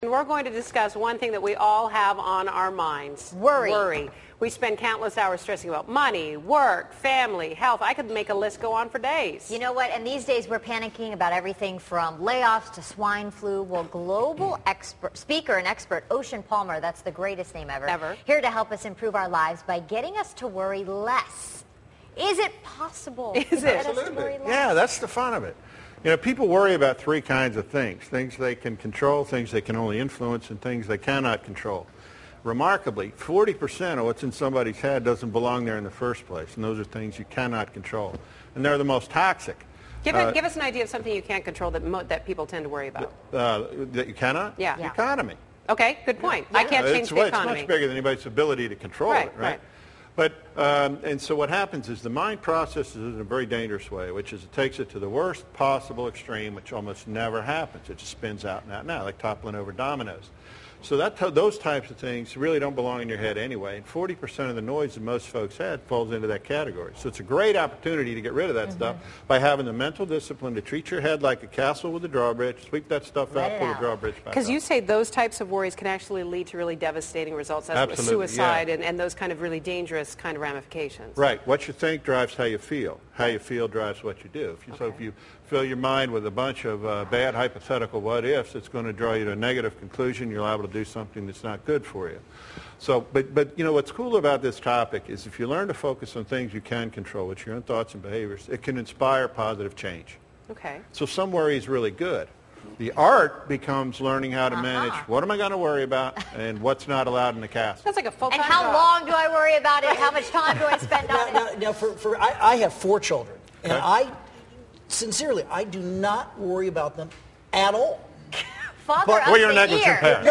And we're going to discuss one thing that we all have on our minds. Worry. We spend countless hours stressing about money, work, family, health. I could make a list go on for days. You know what? And these days we're panicking about everything from layoffs to swine flu. Well, global speaker and expert Ocean Palmer, that's the greatest name ever, here to help us improve our lives by getting us to worry less. Is it possible to get us to worry less? Yeah, that's the fun of it. You know, people worry about three kinds of things. Things they can control, things they can only influence, and things they cannot control. Remarkably, 40% of what's in somebody's head doesn't belong there in the first place, and those are things you cannot control. And they're the most toxic. Give us an idea of something you can't control that people tend to worry about. That you cannot? Yeah. The economy. Okay, good point. I can't change the economy. It's much bigger than anybody's ability to control it, right? But, and so what happens is the mind processes it in a very dangerous way, which is it takes it to the worst possible extreme, which almost never happens. It just spins out and out and out, like toppling over dominoes. So those types of things really don't belong in your head anyway. And 40% of the noise that most folks had falls into that category. So it's a great opportunity to get rid of that stuff by having the mental discipline to treat your head like a castle with a drawbridge, sweep that stuff out, pull the drawbridge back up. Because you say those types of worries can actually lead to really devastating results, as suicide and those kind of really dangerous kind of ramifications. Right. What you think drives how you feel. How you feel drives what you do. So if you fill your mind with a bunch of bad hypothetical what-ifs, it's going to draw you to a negative conclusion. You're liable to do something that's not good for you. So, but you know, what's cool about this topic is if you learn to focus on things you can control, which are your own thoughts and behaviors, it can inspire positive change. Okay. So some worry is really good. The art becomes learning how to manage what am I going to worry about and what's not allowed in the castle. That's like a full-time job. And how long do I worry about it? How much time do I spend on it? Now, I have 4 children, and I do not worry about them at all. Father of well, you're a the negligent year. parent.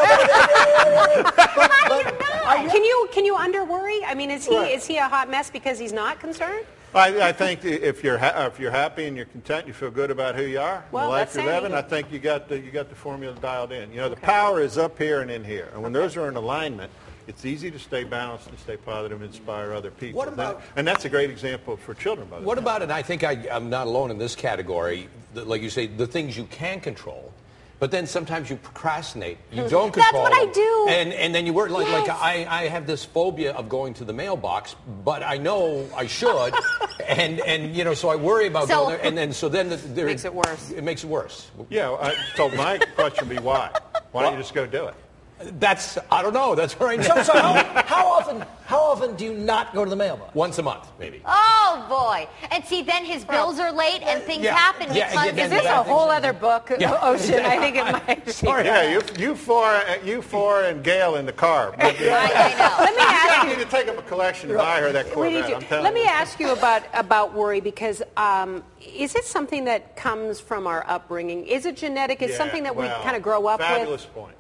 Can you under worry? I mean, is he a hot mess because he's not concerned? I think if you're happy and you're content, you feel good about who you are, the life you're living. I think you got the formula dialed in. You know, the power is up here and in here, and when those are in alignment, it's easy to stay balanced and stay positive and inspire other people. What about, and that's a great example for children, by the way. What about, and I think I'm not alone in this category, like you say, the things you can control. But then sometimes you procrastinate. You don't control. That's what I do. And then you work like I have this phobia of going to the mailbox, but I know I should, and you know, so I worry about going there, and then it makes it worse. It makes it worse. Yeah. So my question would be why? Why don't you just go do it? I don't know. That's where I know. So how often do you not go to the mailbox? Once a month, maybe. Oh boy! And see, then his bills are late and things happen. Is this a whole other book, Ocean? I think it might be. Sorry. Yeah, you four and Gail in the car. I know. Let me ask you. need to take up a collection and buy her that Corvette. Let me ask you about worry, because is it something that comes from our upbringing? Is it genetic? Is it something that we kind of grow up with? Fabulous point.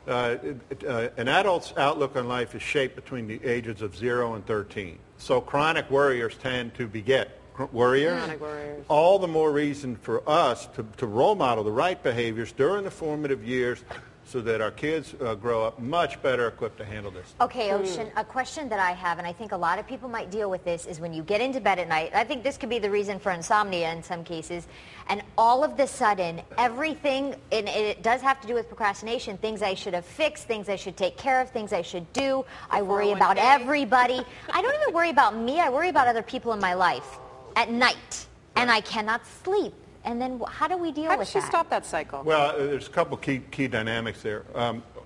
An adult's outlook on life is shaped between the ages of 0 and 13. So chronic worriers tend to beget worriers. Chronic worriers. All the more reason for us to role model the right behaviors during the formative years so that our kids grow up much better equipped to handle this. Okay, Ocean, a question that I have, and I think a lot of people might deal with this, is when you get into bed at night, I think this could be the reason for insomnia in some cases, and all of the sudden, everything, and it does have to do with procrastination, things I should have fixed, things I should take care of, things I should do. I worry about everybody. I don't even worry about me, I worry about other people in my life at night, and I cannot sleep. And then how do we deal with that? How does she stop that cycle? Well, there's a couple key dynamics there.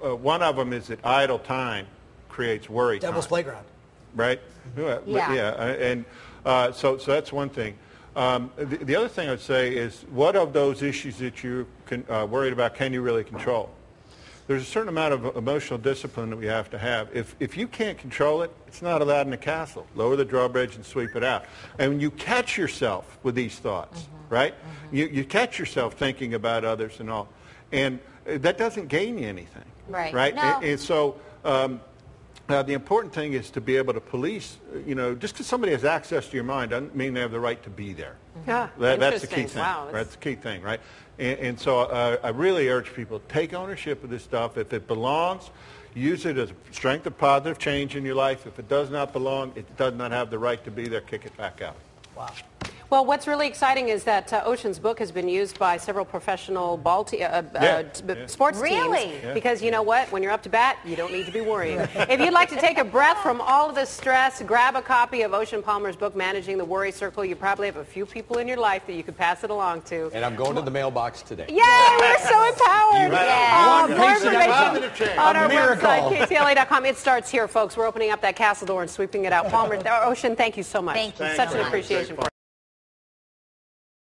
One of them is that idle time creates worry time. Devil's playground. Right? Yeah. And so that's one thing. The other thing I would say is, what of those issues that you're worried about can you really control? There's a certain amount of emotional discipline that we have to have. If you can't control it, it's not allowed in the castle. Lower the drawbridge and sweep it out. And when you catch yourself with these thoughts, right? You catch yourself thinking about others and all. And that doesn't gain you anything. Right. No. And so the important thing is to be able to police, you know, just because somebody has access to your mind doesn't mean they have the right to be there. Yeah, that's the key thing. Wow, that's the key thing, right? And so I really urge people to take ownership of this stuff. If it belongs, use it as a strength of positive change in your life. If it does not belong, it does not have the right to be there, kick it back out. Wow. Well, what's really exciting is that Ocean's book has been used by several professional sports teams. Because you know what? When you're up to bat, you don't need to be worrying. If you'd like to take a breath from all of the stress, grab a copy of Ocean Palmer's book, Managing the Worry Circle. You probably have a few people in your life that you could pass it along to. And I'm going to the mailbox today. Yay! We're so empowered. More information on our website, KTLA.com. It starts here, folks. We're opening up that castle door and sweeping it out. Palmer, Ocean, thank you so much. Thank you. Such an appreciation for it.